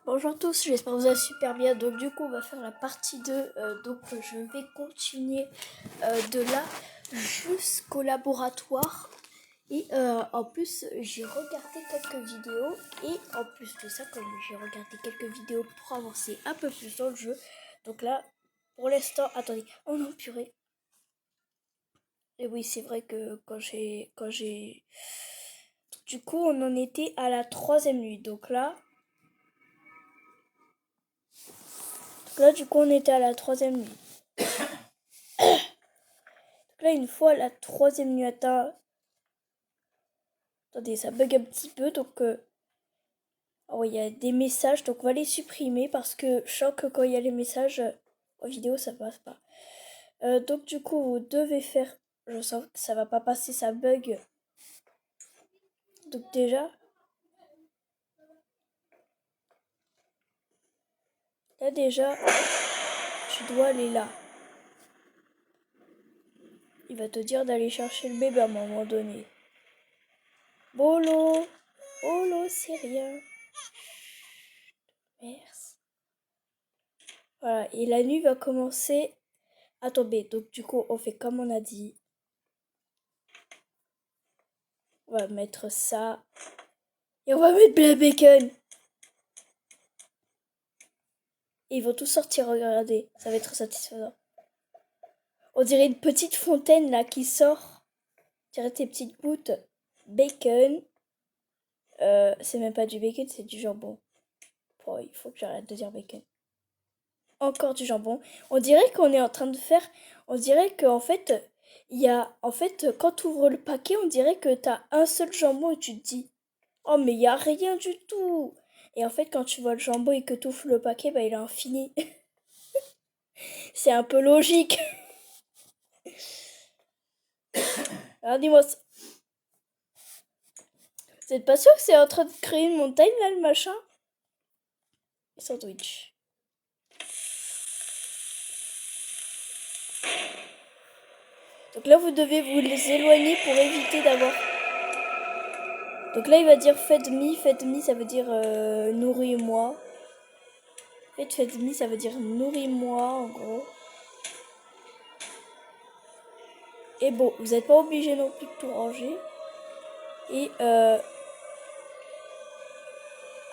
Bonjour à tous, j'espère que vous allez super bien. Donc du coup on va faire la partie 2. Donc je vais continuer de là jusqu'au laboratoire. Et en plus j'ai regardé quelques vidéos. Et en plus de ça, comme j'ai regardé quelques vidéos pour avancer un peu plus dans le jeu. Donc là, pour l'instant, attendez, oh non purée. Et oui, c'est vrai que quand j'ai... Du coup on en était à la 3e nuit. Donc là du coup on était à la 3e nuit. Donc là, une fois la 3e nuit atteinte, attendez, ça bug un petit peu, donc oh, il y a des messages, donc on va les supprimer parce que je sens que quand il y a les messages en vidéo, ça passe pas. Donc du coup, vous devez faire, je sens que ça va pas passer, ça bug. Donc déjà, tu dois aller là. Il va te dire d'aller chercher le bébé à un moment donné. Bolo, Bolo, c'est rien. Merci. Voilà, et la nuit va commencer à tomber. Donc du coup, on fait comme on a dit. On va mettre ça. Et on va mettre le bacon. Et ils vont tous sortir, regardez. Ça va être satisfaisant. On dirait une petite fontaine là qui sort. On dirait tes petites gouttes. Bacon. C'est même pas du bacon, c'est du jambon. Oh, il faut que j'arrête de dire bacon. Encore du jambon. On dirait qu'on est en train de faire... On dirait qu'en fait, il y a... En fait, quand tu ouvres le paquet, on dirait que t'as un seul jambon et tu te dis... Oh, mais il y a rien du tout. Et en fait, quand tu vois le jambon et que tu ouvres le paquet, bah il est infini. C'est un peu logique. Alors dis-moi, vous êtes pas sûr que c'est en train de créer une montagne là, le machin? Sandwich. Donc là, vous devez vous les éloigner pour éviter d'avoir... Donc là, il va dire feed me, ça veut dire nourris-moi. Feed me, ça veut dire nourris-moi, en gros. Et bon, vous n'êtes pas obligé non plus de tout ranger. Et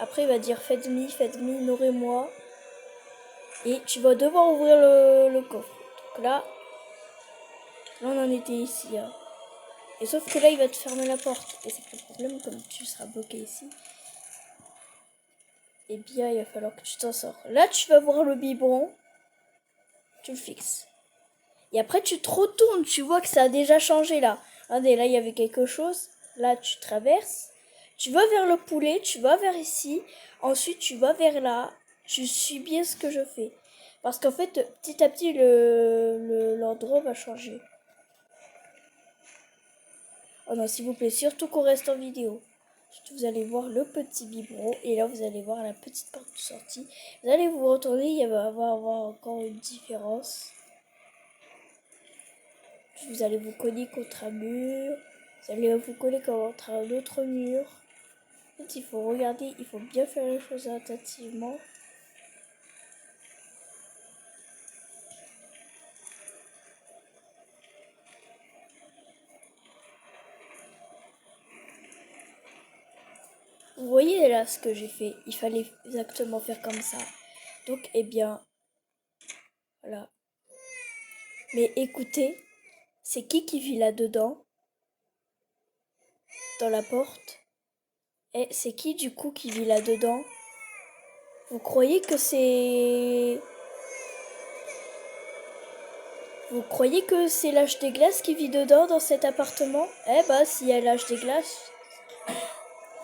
après, il va dire feed me, nourris-moi. Et tu vas devoir ouvrir le coffre. Donc là, on en était ici. Hein. Et sauf que là, il va te fermer la porte. Et c'est pas le problème, comme tu seras bloqué ici. Eh bien, il va falloir que tu t'en sors. Là, tu vas voir le biberon. Tu le fixes. Et après, tu te retournes. Tu vois que ça a déjà changé là. Regardez, là, il y avait quelque chose. Là, tu traverses. Tu vas vers le poulet. Tu vas vers ici. Ensuite, tu vas vers là. Tu suis bien ce que je fais. Parce qu'en fait, petit à petit, l'endroit va changer. Oh non, s'il vous plaît, surtout qu'on reste en vidéo. Vous allez voir le petit biberon et là vous allez voir la petite porte de sortie. Vous allez vous retourner, il va y avoir encore une différence. Vous allez vous coller contre un mur. Vous allez vous coller contre un autre mur. En fait, il faut regarder, il faut bien faire les choses attentivement. Vous voyez là ce que j'ai fait. Il fallait exactement faire comme ça. Donc, eh bien, voilà. Mais écoutez, c'est qui vit là-dedans? Dans la porte? Et c'est qui du coup qui vit là-dedans? Vous croyez que c'est... Vous croyez que c'est l'âge des glaces qui vit dedans dans cet appartement? Eh bah, s'il y a l'âge des glaces...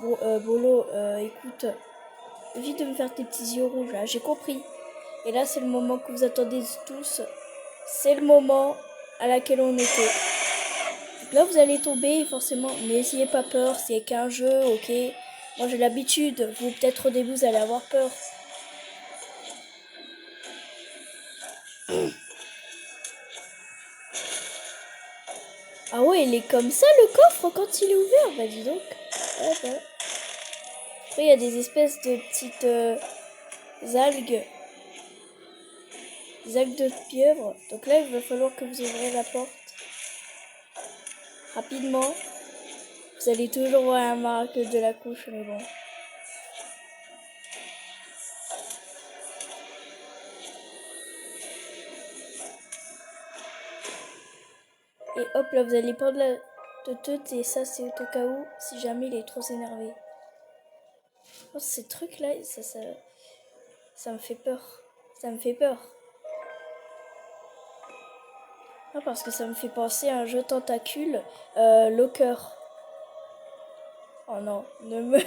Bon, Bolo, écoute, évite de me faire tes petits yeux rouges, là, j'ai compris. Et là, c'est le moment que vous attendez tous. C'est le moment à laquelle on était. Donc là, vous allez tomber, forcément, mais n'ayez pas peur, c'est qu'un jeu, ok? Moi, j'ai l'habitude. Vous, peut-être au début, vous allez avoir peur. Ah ouais, il est comme ça, le coffre, quand il est ouvert? Bah, dis donc. Ah bah. Après, il y a des espèces de petites... algues. Des algues de pieuvre. Donc là, il va falloir que vous ouvrez la porte. Rapidement. Vous allez toujours voir la marque de la couche, mais bon. Et hop là, vous allez prendre la teute et ça c'est au cas où si jamais il est trop énervé. Oh, ces trucs là, ça me fait peur. Ça me fait peur. Non, parce que ça me fait penser à un jeu tentacule, Locker. Oh non, ne me... Ne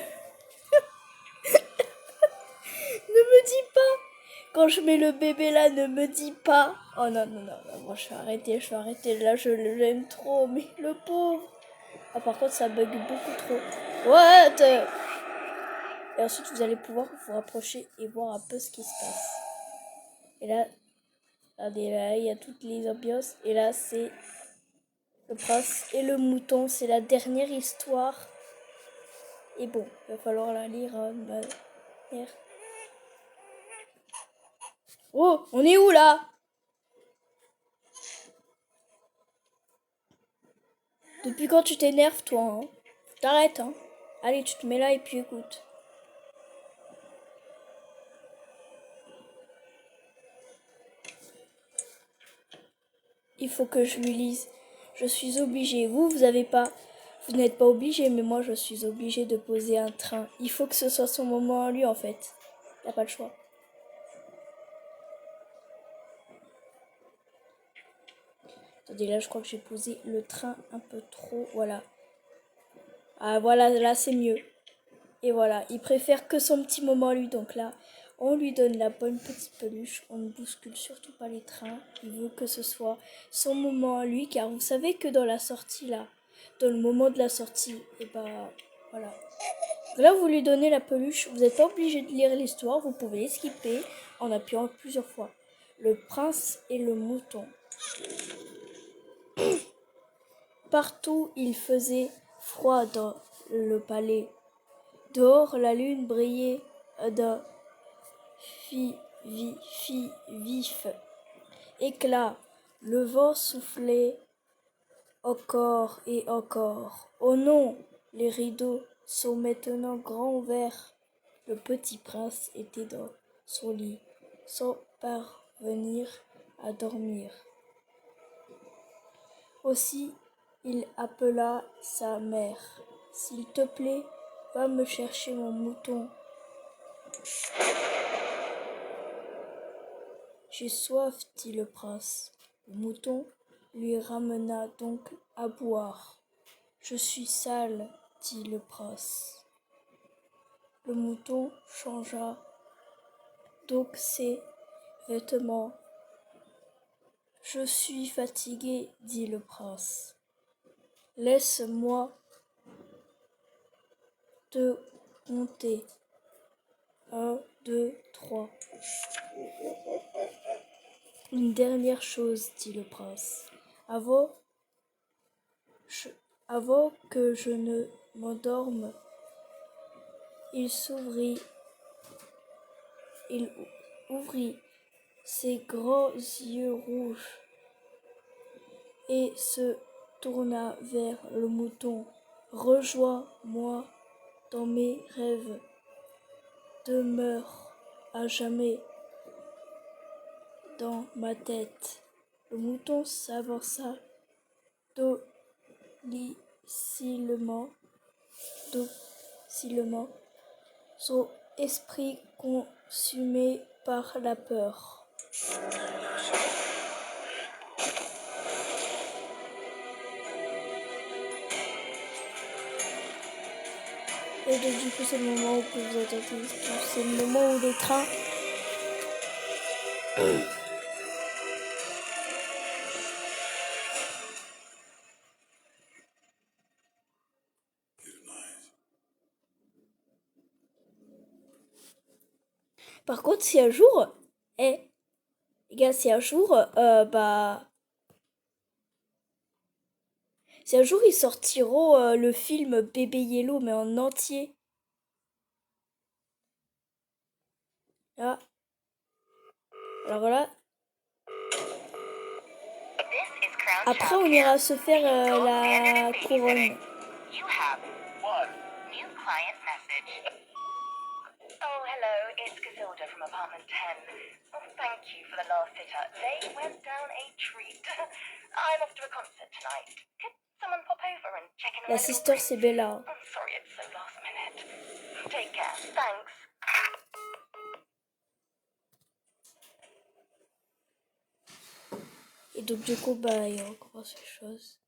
me dis pas. Quand je mets le bébé là, ne me dis pas. Oh non, non, non, non. Bon, je vais arrêter. Là, je l'aime trop, mais le pauvre. Ah, par contre, ça bug beaucoup trop. What? Et ensuite, vous allez pouvoir vous rapprocher et voir un peu ce qui se passe. Et là, regardez, là, il y a toutes les ambiances. Et là, c'est le prince et le mouton. C'est la dernière histoire. Et bon, il va falloir la lire ma mère. Oh, on est où là? Depuis quand tu t'énerves, toi, hein? T'arrêtes, hein? Allez, tu te mets là et puis écoute. Il faut que je lui lise. Je suis obligée. Vous avez pas... Vous n'êtes pas obligé, mais moi, je suis obligée de poser un train. Il faut que ce soit son moment à lui, en fait. Il n'y a pas le choix. Attendez, là, je crois que j'ai posé le train un peu trop. Voilà. Ah, voilà, là, c'est mieux. Et voilà, il préfère que son petit moment à lui. Donc là, on lui donne la bonne petite peluche. On ne bouscule surtout pas les trains. Il veut que ce soit son moment à lui. Car vous savez que dans la sortie, là, dans le moment de la sortie, et bah, voilà. Là, vous lui donnez la peluche. Vous n'êtes pas obligé de lire l'histoire. Vous pouvez les skipper en appuyant plusieurs fois. Le prince et le mouton. Partout, il faisait froid dans le palais. Dehors, la lune brillait d'un vif éclat. Le vent soufflait encore et encore. Oh non, les rideaux sont maintenant grands ouverts. Le petit prince était dans son lit, sans parvenir à dormir. Aussi, il appela sa mère. S'il te plaît, va me chercher mon mouton. J'ai soif, dit le prince. Le mouton lui ramena donc à boire. Je suis sale, dit le prince. Le mouton changea donc ses vêtements. Je suis fatigué, dit le prince. Laisse-moi te compter. 1, 2, 3. Une dernière chose, dit le prince. Avant que je ne m'endorme, il ouvrit ses grands yeux rouges et se tourna vers le mouton. Rejoins-moi dans mes rêves. Demeure à jamais dans ma tête. Le mouton s'avança docilement, son esprit consumé par la peur. Et donc du coup c'est le moment où vous entendez, c'est le moment où les trains Par contre, si un jour, les gars, si un jour, si un jour ils sortiront le film Bébé Yellow, mais en entier, Là. Alors là. Après, on ira se faire la couronne. Oh, hello, it's Casilda from apartment 10. Oh, thank you for the last sitter. They went down a treat. I'm off to a concert tonight. Could someone pop over and check in on La sister, c'est Bella. I'm sorry it's so last minute. Take care. Thanks. Et donc, du coup, bah, il recommence les choses.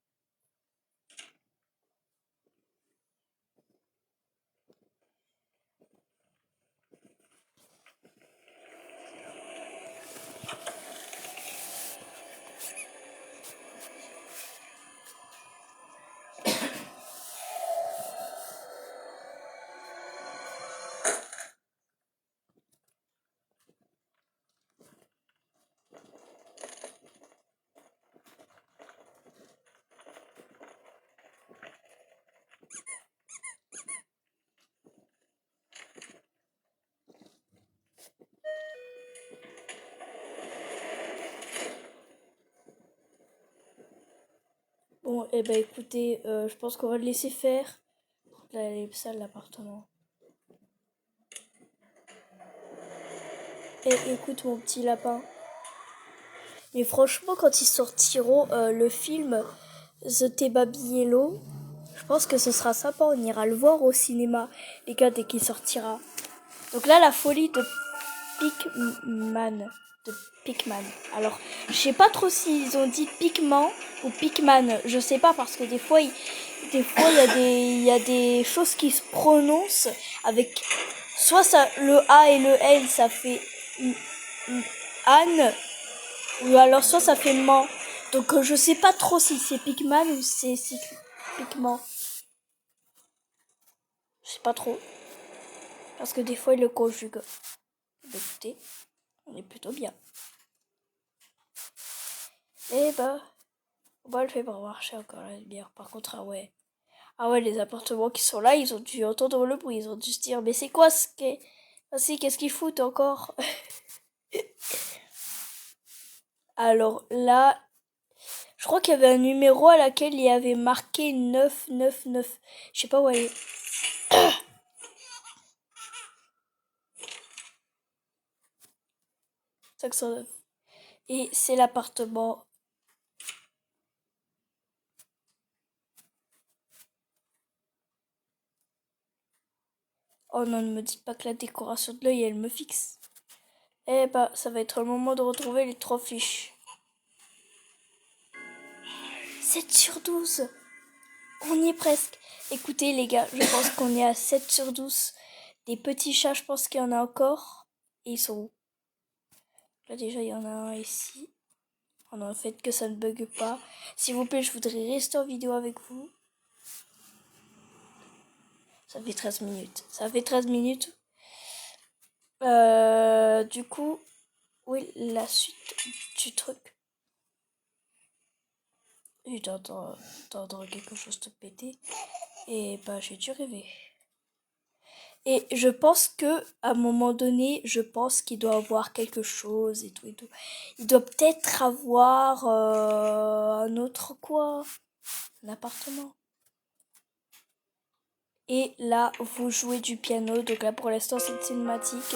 Bon, et bah écoutez, je pense qu'on va le laisser faire. Là, elle est sale l'appartement. Et écoute mon petit lapin. Mais franchement, quand ils sortiront le film The T-Baby Yellow, je pense que ce sera sympa. On ira le voir au cinéma, les gars, dès qu'il sortira. Donc là, la folie de Pikman. Alors, je sais pas trop s'ils ont dit Pikman ou Pikman. Je sais pas parce que des fois, il y a des choses qui se prononcent avec soit ça, le A et le L, ça fait Anne, ou alors soit ça fait man. Donc je sais pas trop si c'est Pikman ou c'est Pikman. Je sais pas trop. Parce que des fois, il le conjugue. Écoutez, on est plutôt bien. Et bah, on va le faire pour marcher encore la lumière. Par contre, ah ouais. Ah ouais, les appartements qui sont là, ils ont dû entendre le bruit. Ils ont dû se dire, mais c'est quoi ce qu'est... qu'est-ce qu'ils foutent encore? Alors là, je crois qu'il y avait un numéro à laquelle il y avait marqué 999. Je sais pas où elle est. Et c'est l'appartement. Oh non, ne me dites pas que la décoration de l'œil, elle me fixe. Eh bah, ça va être le moment de retrouver les 3 fiches. 7/12. On y est presque. Écoutez les gars, je pense qu'on est à 7/12. Des petits chats, je pense qu'il y en a encore. Et ils sont où? Là déjà, il y en a un ici. Oh non, faites que ça ne bug pas. S'il vous plaît, je voudrais rester en vidéo avec vous. Ça fait 13 minutes. Ça fait 13 minutes. Du coup, oui, la suite du truc. Et d'entendre quelque chose te péter. Et bah, j'ai dû rêver. Et je pense que à un moment donné, je pense qu'il doit avoir quelque chose et tout et tout. Il doit peut-être avoir un autre quoi, un appartement. Et là, vous jouez du piano. Donc là, pour l'instant, c'est une cinématique.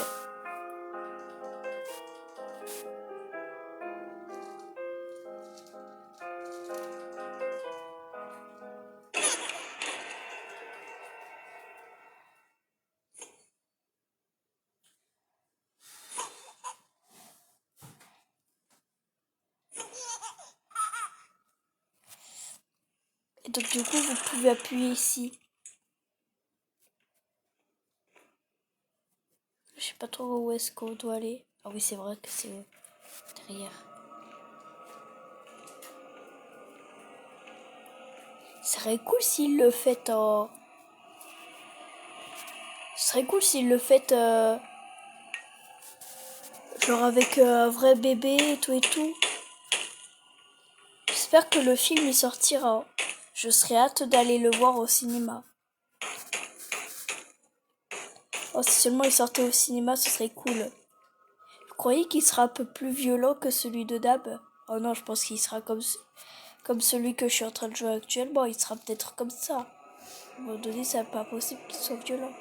Et donc du coup, vous pouvez appuyer ici. Je sais pas trop où est-ce qu'on doit aller. Ah oui, c'est vrai que c'est derrière. Ce serait cool s'il le fait en... Ce serait cool s'il le fait genre avec un vrai bébé et tout et tout. J'espère que le film y sortira. Je serais hâte d'aller le voir au cinéma. Oh, si seulement il sortait au cinéma, ce serait cool. croyez qu'il sera un peu plus violent que celui de Dab? Oh non, je pense qu'il sera comme celui que je suis en train de jouer actuellement. Il sera peut-être comme ça. À un moment donné, c'est pas possible qu'il soit violent.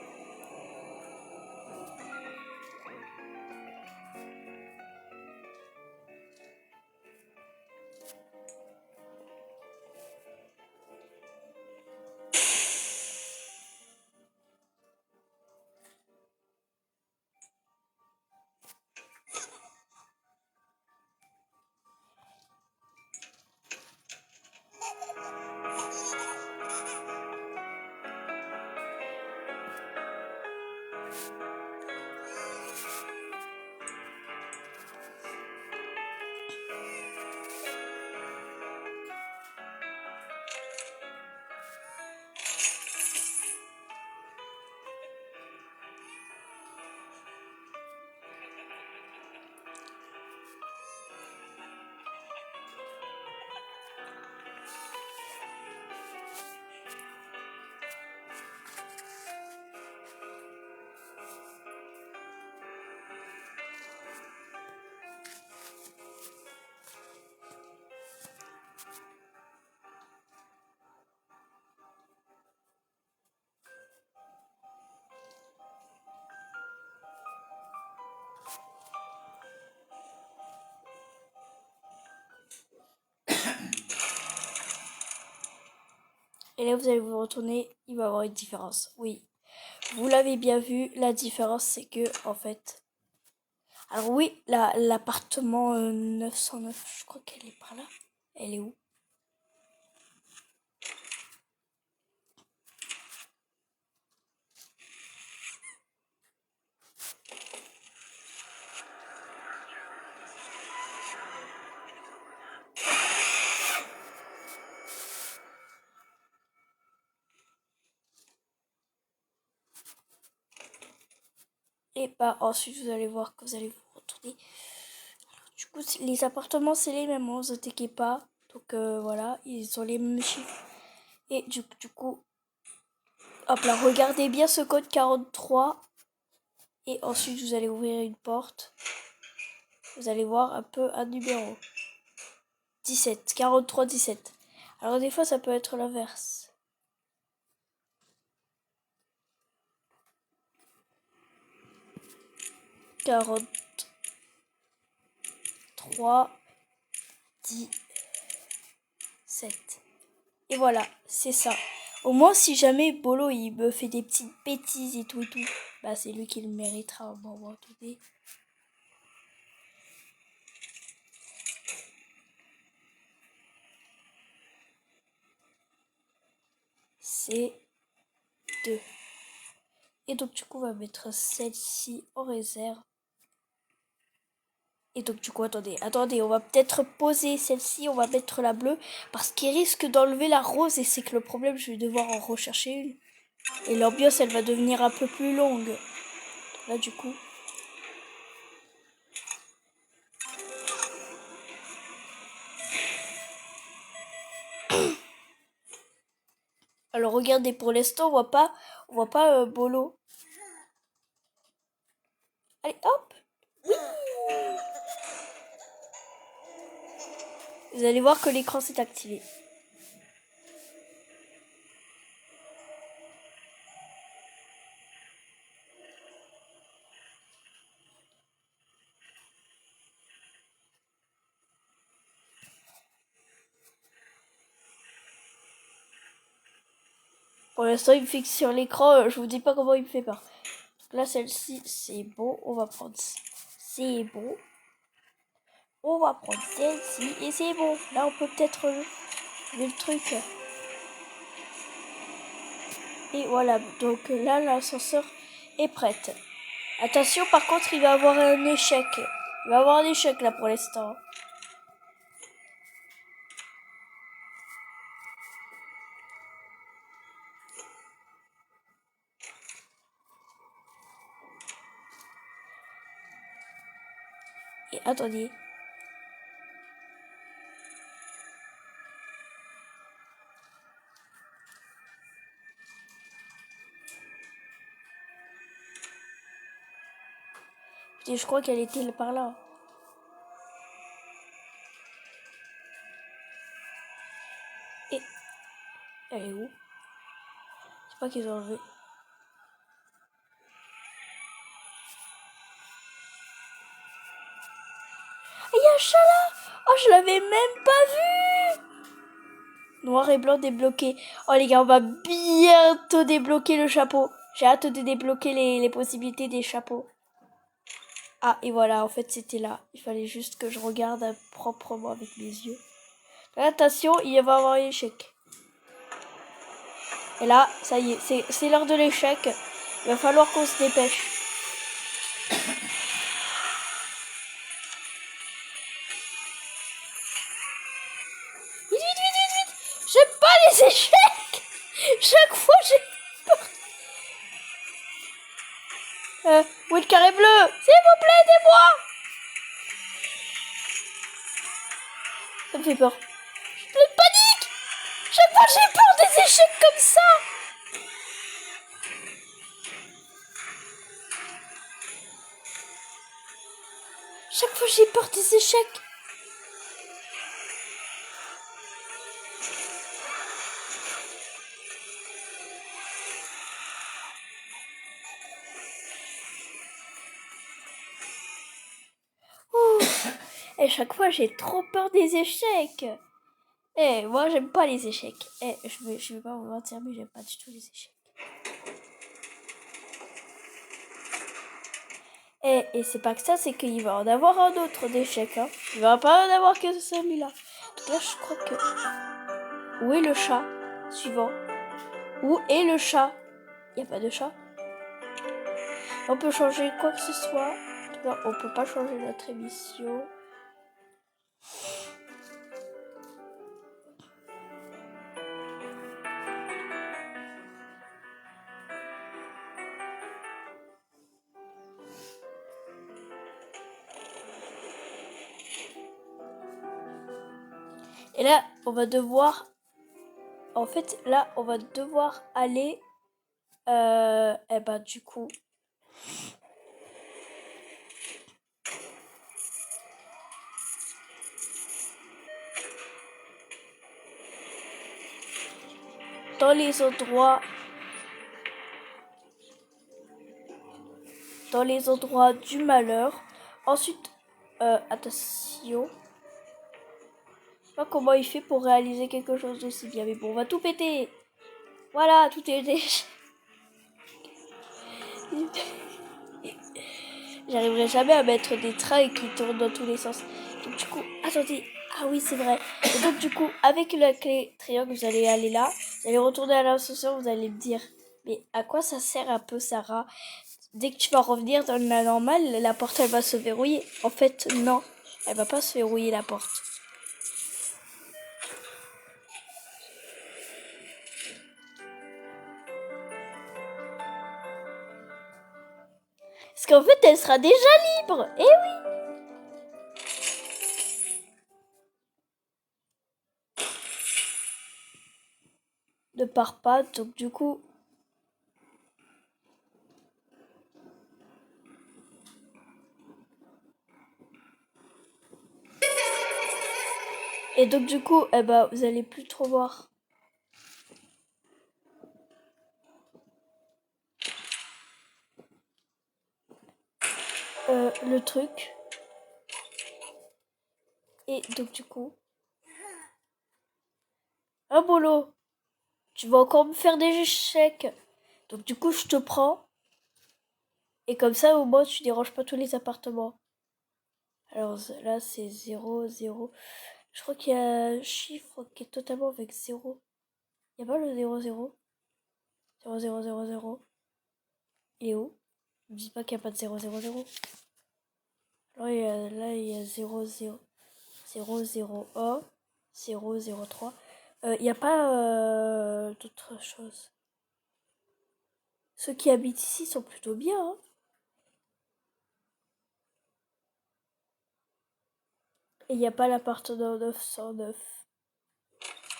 Et là, vous allez vous retourner, il va y avoir une différence. Oui, vous l'avez bien vu, la différence, c'est que, en fait... Alors oui, l'appartement 909, je crois qu'elle est par là. Elle est où? Et bah ensuite, vous allez voir que vous allez vous retourner. Du coup, les appartements, c'est les mêmes, hein, vous inquiétez pas. Donc voilà, ils ont les mêmes chiffres. Et du coup, hop là, regardez bien ce code 43. Et ensuite, vous allez ouvrir une porte. Vous allez voir un peu un numéro. 17, 43, 17. Alors des fois, ça peut être l'inverse. Quarante trois 17. Et voilà, c'est ça. Au moins, si jamais Bolo il me fait des petites bêtises et tout, bah c'est lui qui le méritera à un moment donné. C'est 2. Et donc du coup, on va mettre celle-ci en réserve. Et donc du coup, attendez, on va peut-être poser celle-ci, on va mettre la bleue, parce qu'il risque d'enlever la rose, et c'est que le problème, je vais devoir en rechercher une. Et l'ambiance, elle va devenir un peu plus longue. Là, du coup... Alors regardez, pour l'instant, on voit pas Bolo. Allez, hop. Oui. Vous allez voir que l'écran s'est activé. Pour l'instant, il me fixe sur l'écran. Je vous dis pas comment il me fait peur. Donc là, celle-ci, c'est bon. On va prendre. C'est bon. On va prendre celle-ci et c'est bon. Là, on peut peut-être lever le truc. Et voilà. Donc là, l'ascenseur est prête. Attention, par contre, il va avoir un échec. Il va avoir un échec là pour l'instant. Et attendez. Si je crois qu'elle était par là. Et elle est où? Je sais pas qu'ils ont enlevé. Il y a un chat là! Oh, je l'avais même pas vu! Noir et blanc débloqué. Oh les gars, on va bientôt débloquer le chapeau. J'ai hâte de débloquer les possibilités des chapeaux. Ah, et voilà, en fait, c'était là. Il fallait juste que je regarde proprement avec mes yeux. Attention, il va y avoir un échec. Et là, ça y est, c'est l'heure de l'échec. Il va falloir qu'on se dépêche. Vite, vite, vite, vite, vite! J'aime pas les échecs! Chaque fois, j'ai peur. Où est le carré bleu? S'il vous plaît, aidez-moi! Ça me fait peur. J'ai plein de panique! Chaque fois, j'ai peur des échecs comme ça! Chaque fois, j'ai peur des échecs. Et chaque fois, j'ai trop peur des échecs. Eh, moi, j'aime pas les échecs. Eh, je vais pas vous mentir, mais j'aime pas du tout les échecs. Et c'est pas que ça, c'est qu'il va en avoir un autre d'échecs. Hein. Il va pas en avoir que celui-là. Donc là, je crois que... Où est le chat? Suivant. Où est le chat? Il n'y a pas de chat. On peut changer quoi que ce soit. Non, on peut pas changer notre émission. Et là, on va devoir... En fait, là, on va devoir aller... eh ben, du coup... Dans les endroits... Dans les endroits du malheur. Ensuite, attention... Je sais pas comment il fait pour réaliser quelque chose d'aussi bien. Mais bon, on va tout péter. Voilà, tout est déjà... J'arriverai jamais à mettre des trains qui tournent dans tous les sens. Donc du coup, attendez. Ah oui, c'est vrai. Et donc du coup, avec la clé triangle, vous allez aller là. Vous allez retourner à l'ascenseur, vous allez me dire, mais à quoi ça sert un peu, Sarah? Dès que tu vas revenir dans la normale, la porte, elle va se verrouiller. En fait, non. Elle va pas se verrouiller, la porte. Parce qu'en fait, elle sera déjà libre. Eh oui. Ne pars pas, donc du coup... Et donc du coup, eh ben, vous allez plus trop voir. Le truc. Et donc du coup... Ah Bolo, tu vas encore me faire des échecs. Donc du coup, je te prends. Et comme ça, au moins, tu déranges pas tous les appartements. Alors là, c'est 0, 0. Je crois qu'il y a un chiffre qui est totalement avec 0. Il n'y a pas le 0, 0. 0, 0, 0, 0. Il est où? Ne me dis pas qu'il n'y a pas de 0, 0, 0. Alors là, il y a 0, 0. 0, 0, 1. 0, 0, 3. Il n'y a pas d'autres choses. Ceux qui habitent ici sont plutôt bien, hein. Et il n'y a pas l'appartement 909.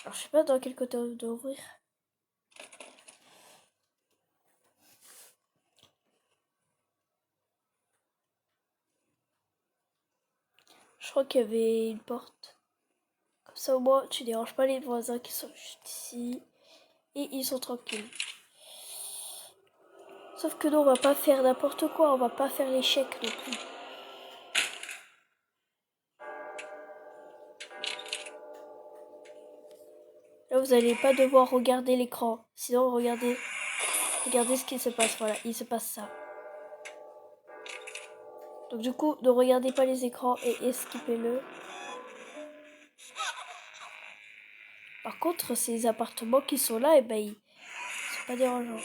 Alors, je sais pas dans quel côté on doit ouvrir. Je crois qu'il y avait une porte. Comme ça, au moins, tu déranges pas les voisins qui sont juste ici. Et ils sont tranquilles. Sauf que nous, on va pas faire n'importe quoi. On va pas faire l'échec non plus. Là, vous n'allez pas devoir regarder l'écran. Sinon, regardez ce qui se passe. Voilà, il se passe ça. Donc du coup, ne regardez pas les écrans et esquipez-le. Par contre, ces appartements qui sont là, eh ben, ils sont pas dérangeants.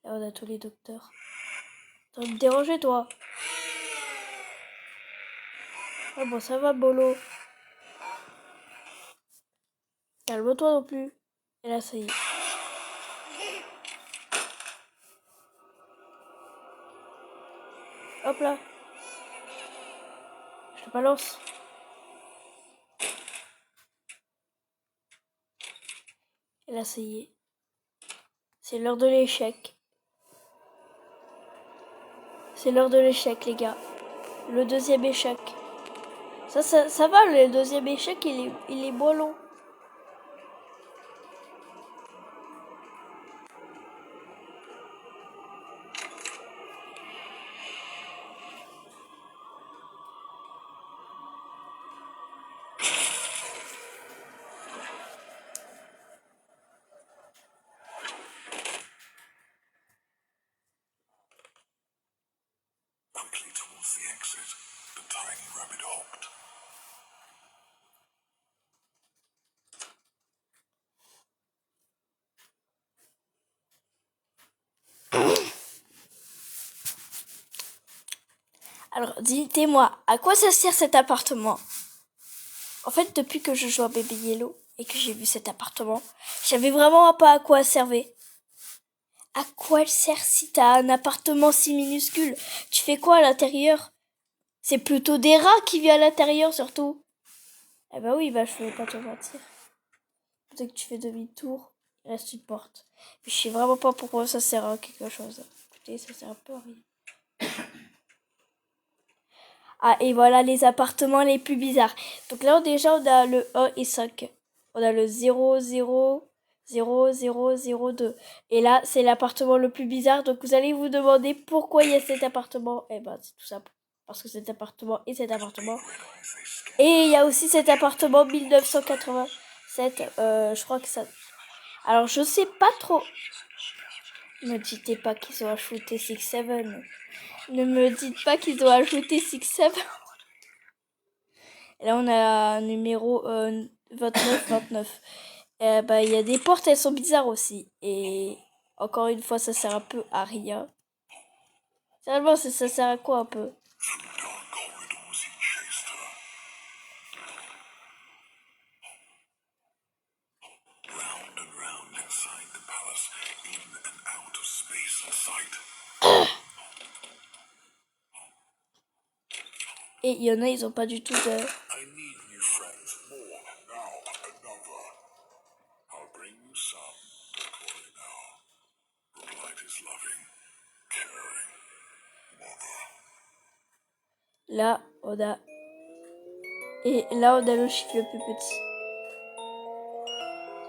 Là, on a tous les docteurs. T'as envie de me déranger, toi? Ah bon, ça va, Bolo. Calme-toi non plus. Et là, ça y est. Hop là. Je te balance. Et là, ça y est. C'est l'heure de l'échec. C'est l'heure de l'échec, les gars. Le deuxième échec. Ça va, le deuxième échec, il est moins long. Quickly towards the exit, the tiny rabbit hopped. Alors, dites-moi, à quoi ça sert cet appartement? En fait, depuis que je joue à Baby Yellow et que j'ai vu cet appartement, je savais vraiment pas à quoi ça servait. À quoi elle sert si t'as un appartement si minuscule? Tu fais quoi à l'intérieur? C'est plutôt des rats qui vivent à l'intérieur, surtout. Eh ben oui, bah je vais pas te mentir. Dès que tu fais demi-tour, il reste une porte. Mais je sais vraiment pas pourquoi ça sert à quelque chose. Écoutez, ça sert un peu à rien. Ah, et voilà les appartements les plus bizarres. Donc là, déjà, on a le 1 et 5. On a le 0, 0, 0, 0, 0, 2. Et là, c'est l'appartement le plus bizarre. Donc vous allez vous demander pourquoi il y a cet appartement. Eh ben, c'est tout simple. Parce que cet appartement et cet appartement. Et il y a aussi cet appartement 1987. Je crois que ça... Alors, je sais pas trop. Ne me dites pas qu'ils ont ajouté 6-7. Ne me dites pas qu'ils ont ajouté 6-7. Et là, on a un numéro 29. Bah, il y a des portes, elles sont bizarres aussi. Et encore une fois, ça sert un peu à rien. Sérieusement, ça sert à quoi un peu? Round and round inside the palace, in and out of space and sight. Et il y en a, ils ont pas du tout de... I need new friends, more now, another. I'll bring you some, recording now. The light is loving, caring, mother. Là, on a... Et là, on a le chiffre le plus petit.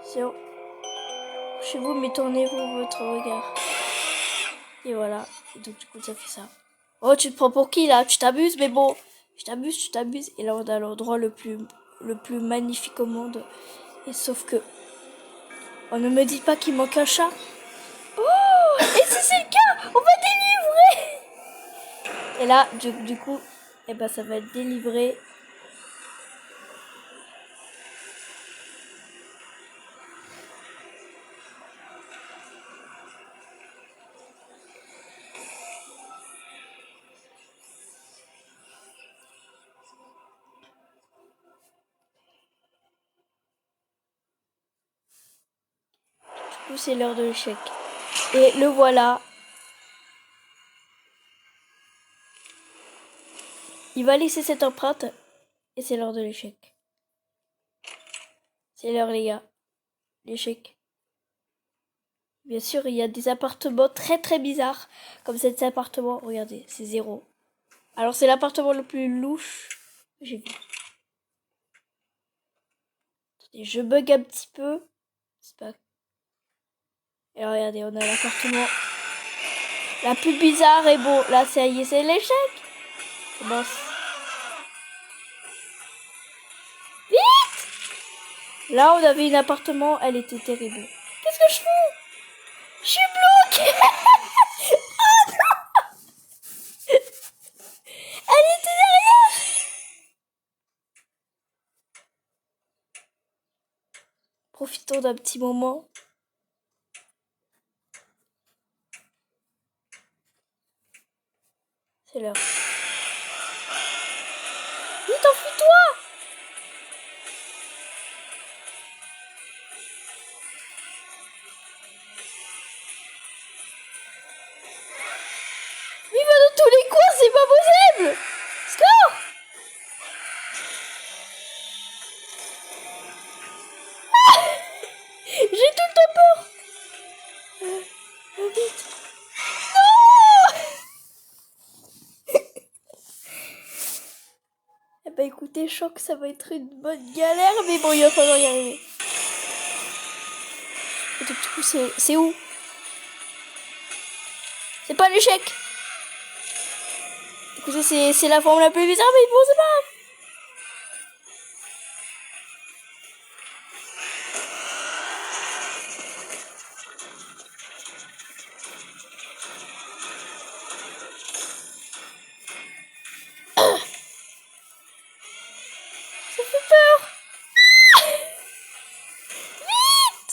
Attention. Chez vous, mais tournez-vous votre regard. Et voilà. Et donc, du coup, ça fait ça. Oh, tu te prends pour qui, là? Tu t'abuses, mais bon. Tu t'abuses. Et là, on a l'endroit le plus magnifique au monde. Et sauf que... On ne me dit pas qu'il manque un chat. Oh! Et si c'est le cas, on va délivrer! Et là, du coup, eh ben, ça va être délivré. Du coup, c'est l'heure de l'échec. Et le voilà. Il va laisser cette empreinte. Et c'est l'heure de l'échec. C'est l'heure, les gars. L'échec. Bien sûr, il y a des appartements très très bizarres. Comme cet appartement, regardez, c'est 0. Alors c'est l'appartement le plus louche que j'ai vu. Attendez, je bug un petit peu. C'est pas... Et regardez, on a l'appartement la plus bizarre et bon, là ça y est, c'est l'échec. Commence. Vite! Là on avait un appartement, elle était terrible. Qu'est-ce que je fais? Je suis bloquée. Oh non! Elle était derrière. Profitons d'un petit moment. C'est l'heure. Vite, enfuis-toi! Mais il va dans tous les coins, c'est pas possible! Score! J'ai tout le temps peur! Vite! Non! Eh ben écoutez, je sens que ça va être une bonne galère, mais bon, il va falloir y arriver. Et du coup, c'est où? C'est pas l'échec! Écoutez, c'est la forme la plus bizarre, mais bon, c'est pas grave. Ça fait peur! Vite!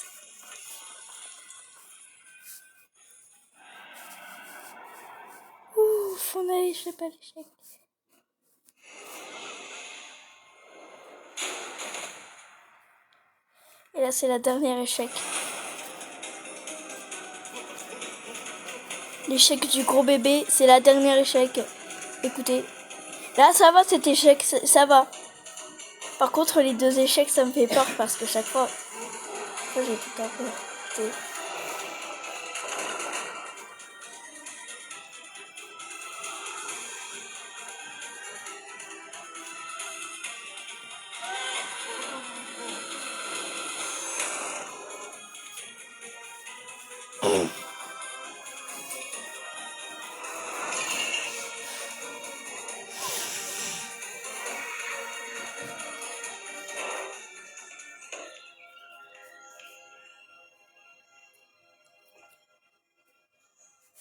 Ouf, on a échappé à l'échec. Et là, c'est la dernière échec. L'échec du gros bébé, c'est la dernière échec. Écoutez. Là, ça va, cet échec, ça va. Par contre, les 2 échecs, ça me fait peur parce que chaque fois j'ai tout un peu.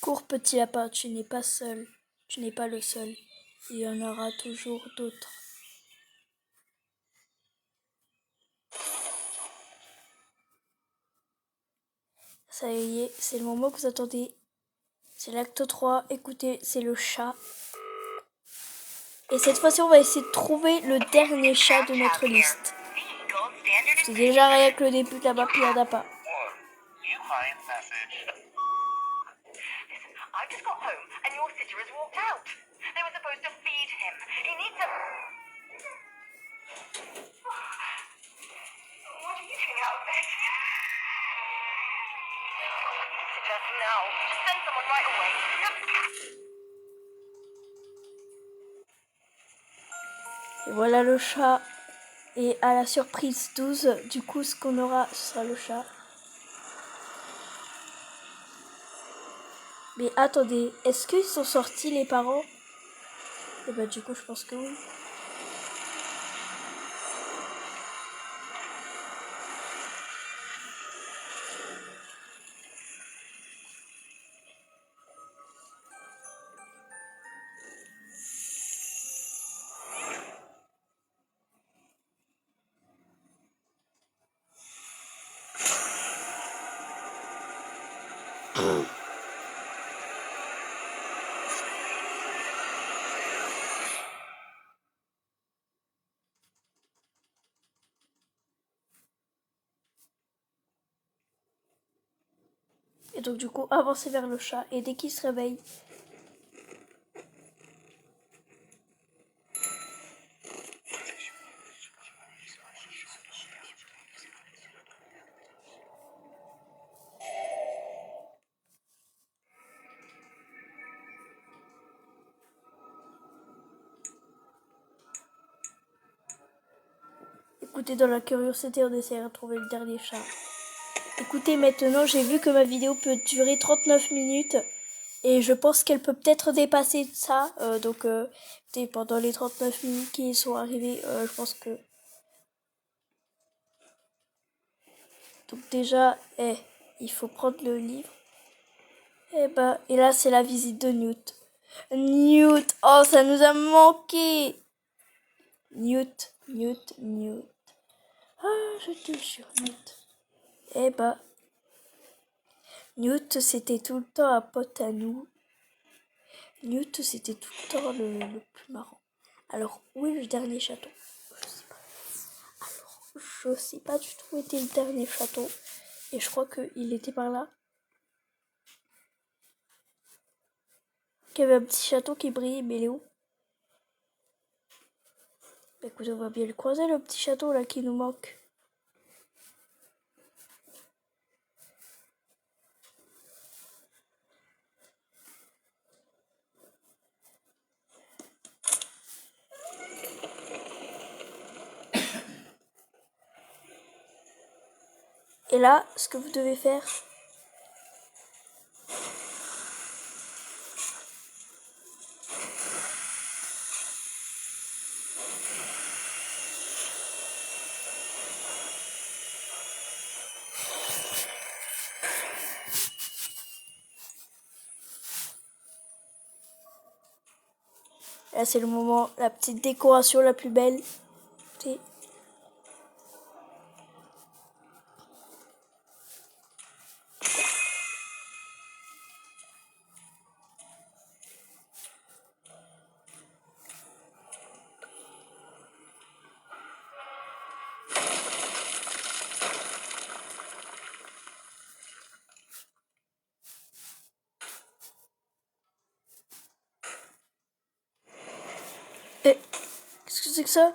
Cours, petit lapin, tu n'es pas seul. Tu n'es pas le seul. Il y en aura toujours d'autres. Ça y est, c'est le moment que vous attendez. C'est l'acte 3. Écoutez, c'est le chat. Et cette fois-ci, on va essayer de trouver le dernier chat de notre liste. C'est déjà rien que le début là-bas, puis il n'y en a pas. I've just got home and your sitter has walked out. They were supposed to feed him. He needs a... What are you getting out of bed? I need a sitter now. Just send someone right away. Et voilà le chat. Et à la surprise 12, du coup, ce qu'on aura, ce sera le chat. Mais attendez, est-ce qu'ils sont sortis les parents? Et bah du coup, je pense que oui. Et donc du coup, avancer vers le chat. Et dès qu'il se réveille, Écoutez, dans la curiosité, on essaiera de trouver le dernier chat. Écoutez, maintenant, j'ai vu que ma vidéo peut durer 39 minutes. Et je pense qu'elle peut peut-être dépasser ça. Donc, pendant les 39 minutes qui sont arrivées, je pense que... Donc déjà, il faut prendre le livre. Et là, c'est la visite de Newt. Newt, oh, ça nous a manqué. Newt. Ah, je te jure, Newt. Newt, c'était tout le temps un pote à nous. Newt, c'était tout le temps le plus marrant. Alors, où est le dernier château? Je sais pas du tout où était le dernier château. Et je crois qu'il était par là. Il y avait un petit château qui brillait, mais il est où? Écoute, on va bien le croiser, le petit château là qui nous manque. Et là, ce que vous devez faire, là c'est le moment, la petite décoration la plus belle. C'est... Qu'est-ce que c'est que ça?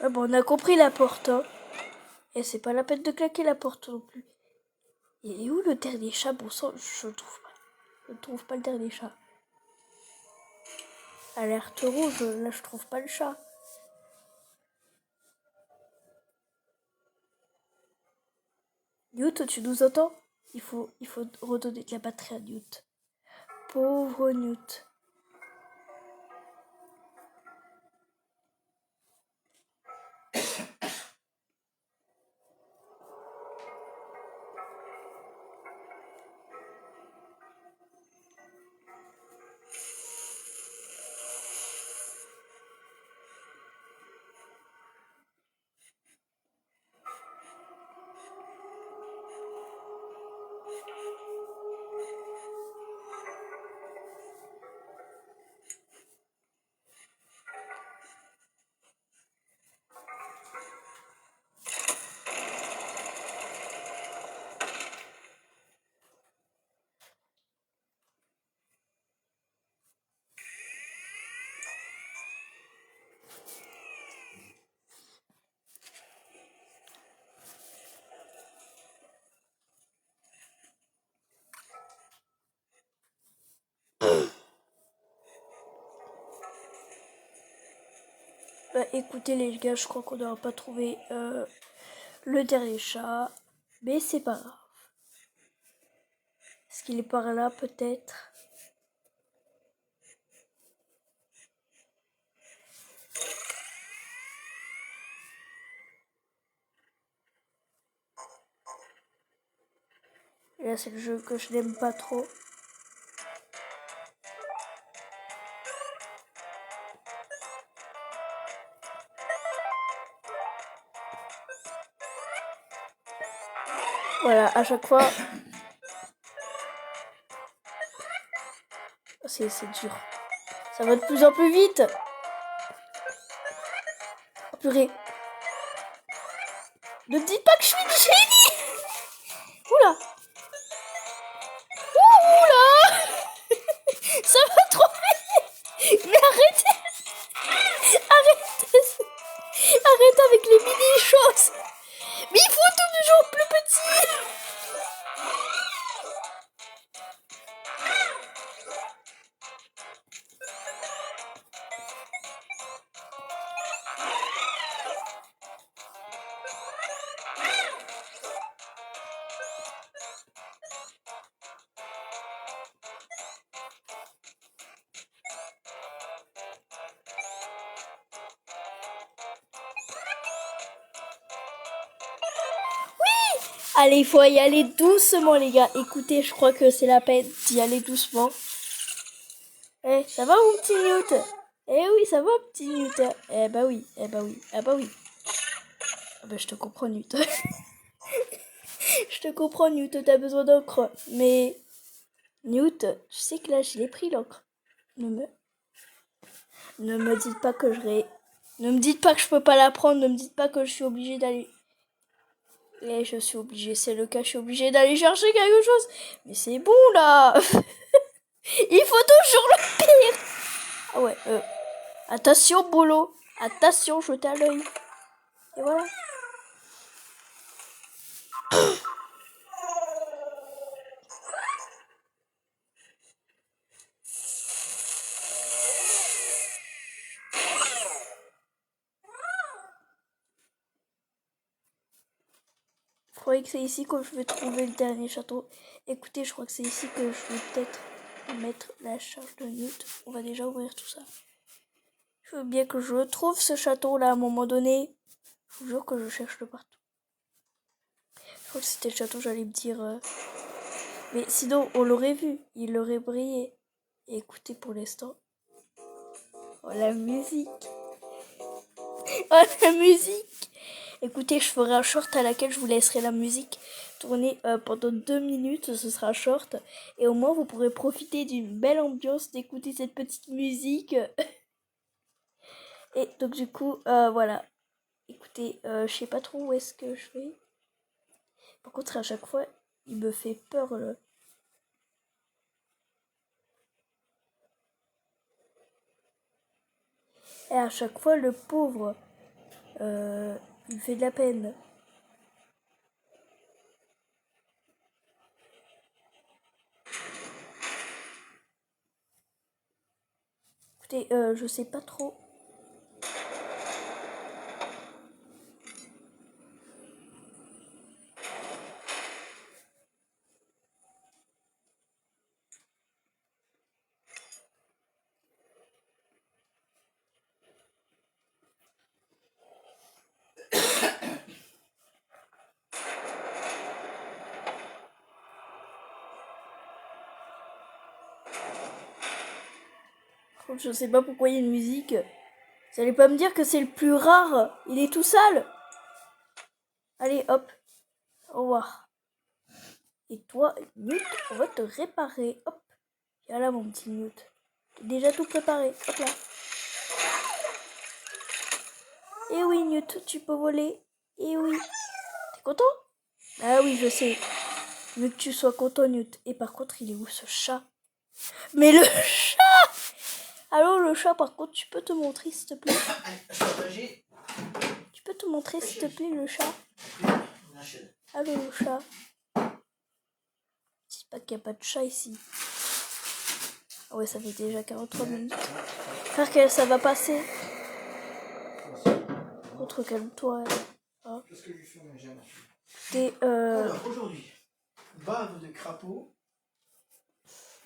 Ah bon, on a compris la porte, hein. Et c'est pas la peine de claquer la porte non plus. Il est où le dernier chat? Bon sang, je le trouve pas. Je ne trouve pas le dernier chat. Alerte rouge, là je trouve pas le chat. Newt, tu nous entends? Il faut redonner de la batterie à Newt. Pauvre Newt. Bah écoutez les gars, je crois qu'on n'aura pas trouvé le dernier chat. Mais c'est pas grave. Est-ce qu'il est par là peut-être? Et là c'est le jeu que je n'aime pas trop. Voilà, à chaque fois... C'est dur. Ça va de plus en plus vite. Oh purée. Ne me dites pas que je suis une génie. Oula. Oula. Ça va trop vite. Mais arrêtez. Arrêtez. Arrêtez avec les mini-choses. Mais il faut toujours plus petit. Allez, il faut y aller doucement, les gars. Écoutez, je crois que c'est la peine d'y aller doucement. Eh, ça va, mon petit Newt? Eh oui, ça va, petit Newt. Eh bah oui, eh bah oui, eh bah oui. Ah bah, je te comprends, Newt. Je te comprends, Newt, t'as besoin d'encre. Mais, Newt, tu sais que là, je l'ai pris, l'encre. Ne me dites pas que Ne me dites pas que je peux pas la prendre. Ne me dites pas que je suis obligée d'aller... Et je suis obligée, c'est le cas, je suis obligée d'aller chercher quelque chose. Mais c'est bon, là. Il faut toujours le pire. Ah ouais, attention, Bolo. Attention, je t'ai à l'œil. Et voilà. Je croyais que c'est ici que je vais trouver le dernier château. Écoutez, je crois que c'est ici que je vais peut-être mettre la charge de Newt. On va déjà ouvrir tout ça. Je veux bien que je trouve ce château-là à un moment donné. Je vous jure que je cherche le partout. Je crois que c'était le château, j'allais me dire... Mais sinon, on l'aurait vu. Il aurait brillé. Et écoutez, pour l'instant... Oh, la musique. Oh, la musique. Écoutez, je ferai un short à laquelle je vous laisserai la musique tourner pendant 2 minutes. Ce sera un short. Et au moins, vous pourrez profiter d'une belle ambiance, d'écouter cette petite musique. Et donc, du coup, voilà. Écoutez, je sais pas trop où est-ce que je vais. Par contre, à chaque fois, il me fait peur, là. Et à chaque fois, le pauvre, il me fait de la peine. Écoutez, je sais pas trop. Je sais pas pourquoi il y a une musique. Vous allez pas me dire que c'est le plus rare. Il est tout sale. Allez, hop. Au revoir. Et toi, Newt, on va te réparer. Hop. Viens là, mon petit Newt. T'es déjà tout préparé. Hop là. Eh oui, Newt, tu peux voler. Eh oui. T'es content? Ah oui, je sais. Je veux que tu sois content, Newt. Et par contre, il est où ce chat? Mais le chat! Allô, le chat, par contre, tu peux te montrer, s'il te plaît? Tu peux te montrer, s'il te plaît, le chat? Allô, le chat. C'est pas qu'il n'y a pas de chat ici. Ah ouais, ça fait déjà 43 minutes. J'espère que ça va passer. Contre calme-toi. Hein. Qu'est-ce que je fais, mais jamais. Et Alors, aujourd'hui, bave de crapaud,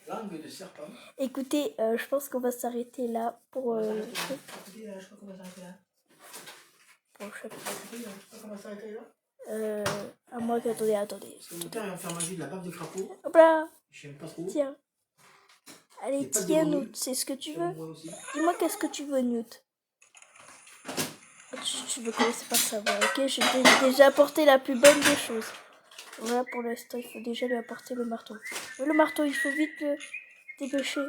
langue de serpent. Écoutez, je pense qu'on va s'arrêter là pour Je crois qu'on va s'arrêter là. pour le chapitre. Je crois qu'on va s'arrêter là. À moi qu'attendez, attendez. Parce que mon père, il va me faire manger de la bave de crapaud. Hop là. J'aime pas trop. Tiens. Allez, tiens, Newt, c'est ce que tu veux. Dis-moi qu'est-ce que tu veux, Newt. Tu veux commencer par savoir, ok? Je t'ai déjà apporté la plus bonne des choses. Voilà, pour l'instant, il faut déjà lui apporter le marteau. Oui, le marteau, il faut vite le dépêcher.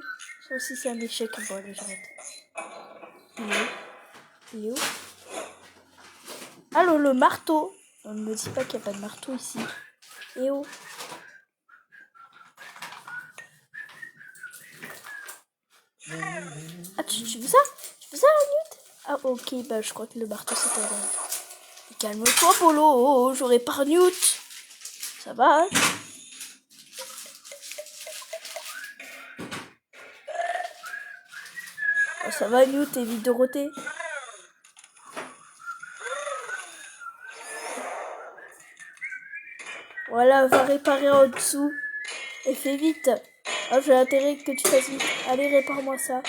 Ça aussi, c'est un échec. Bon, allez, j'arrête. Il est où? Allô, le marteau. On ne me dit pas qu'il n'y a pas de marteau ici. Et où? Ah, tu veux ça? Tu veux ça, Newt? Ah, ok, bah je crois que le marteau c'est pas grave. Calme-toi, Polo, j'aurais pas Newt. Ça va, hein? Oh, ça va, Newt, évite de roter. Voilà, va réparer en dessous. Et fais vite. Oh, j'ai intérêt que tu fasses vite. Allez, répare-moi ça.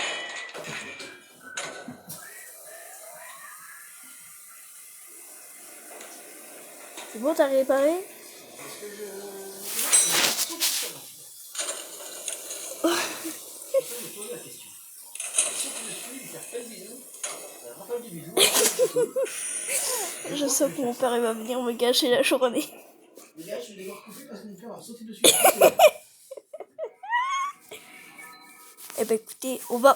C'est bon, t'as réparé? que je me pose la question. Ceux qui me suivent, ils savent pas le bisou. Rappelle du bisou. Je sens que mon père il va venir me gâcher la journée. Les gars, je vais devoir couper parce que mon père va sauter dessus. Eh ben écoutez, on va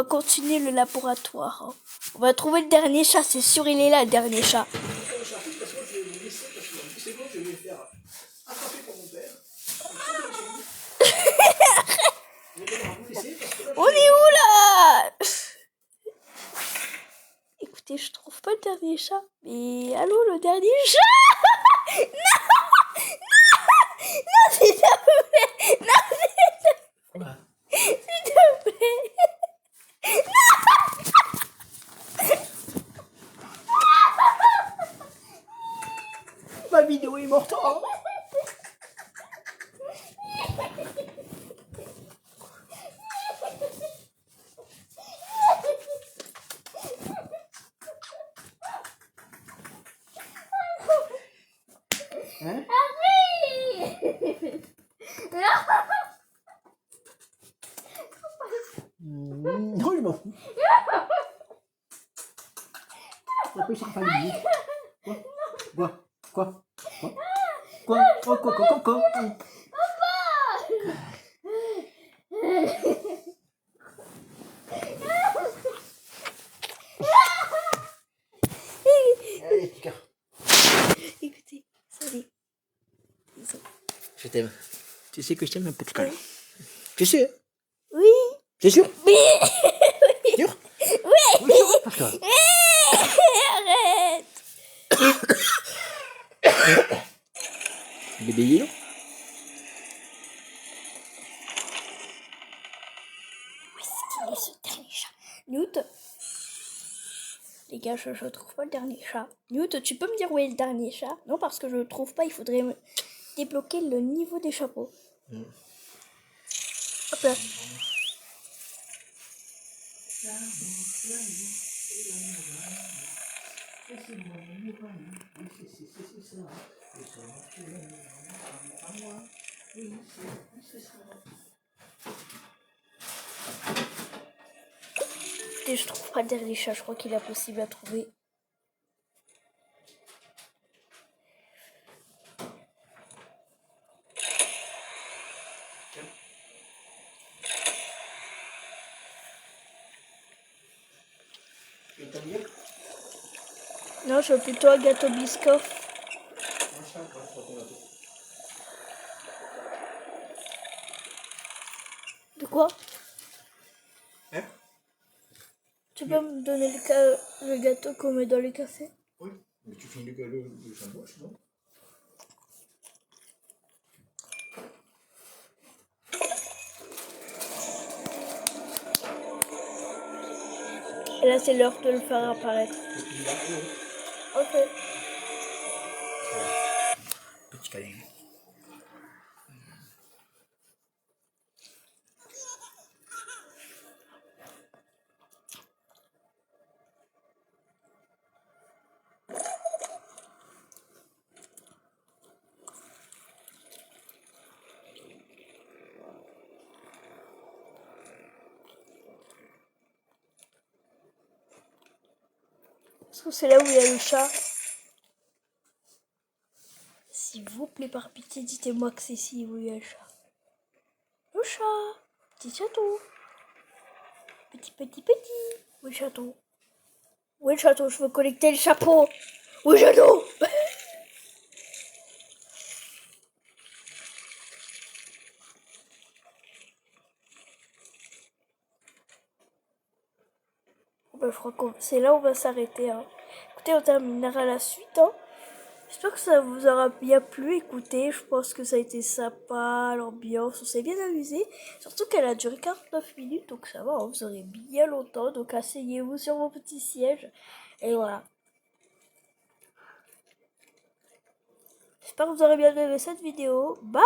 continuer le laboratoire. Hein. On va trouver le dernier chat, c'est sûr il est là le dernier chat. Je vais faire le chapitre parce que je vais le laisser parce que en plus c'est bon, je vais le faire attraper par mon père. Je vais devoir vous laisser parce que là, On est où là? Écoutez, je trouve pas le dernier chat. Mais allô, le dernier chat? Non, non, s'il te plaît, non, Voilà. s'il te plaît. Ma vidéo est morte. Oh. Hein? Non, je m'en fous. Pourquoi il sera pas lui? Quoi? Quoi? Quoi? Quoi? Allez, petit cœur. Écoutez, salut. Je t'aime. Tu sais que je t'aime un petit cœur. Tu sais? Oui. C'est sûr? Mais Sûr? oui. Oui, sûr. Parce que... Arrête. Bébé Yélo. Où est-ce qu'il est ce dernier chat? Newt. Les gars, je trouve pas le dernier chat. Newt, tu peux me dire où est le dernier chat? Non, parce que je le trouve pas, il faudrait débloquer le niveau des chapeaux. Hop là. Et je trouve pas le dernier chat, je crois qu'il est impossible à trouver. Non, je veux plutôt un gâteau Biscoff. De quoi? Hein? Tu peux me donner le gâteau qu'on met dans les cafés? Oui, mais tu finis le sandwich, non? Et là, c'est l'heure de le faire apparaître. Ok. Petit câlin. Est-ce que c'est là où il y a le chat? S'il vous plaît, par pitié, dites-moi que c'est ici où il y a le chat. Le chat. Petit chaton. Petit. Où est le château? Où est le château? Je veux collecter le chapeau. Où est le château? Ben, je crois que c'est là où on va s'arrêter. Hein. Écoutez, on terminera la suite. Hein. J'espère que ça vous aura bien plu. Écoutez, je pense que ça a été sympa, l'ambiance, on s'est bien amusé. Surtout qu'elle a duré 49 minutes, donc ça va, hein, vous aurez bien longtemps. Donc asseyez-vous sur vos petits sièges. Et voilà. J'espère que vous aurez bien aimé cette vidéo. Bye!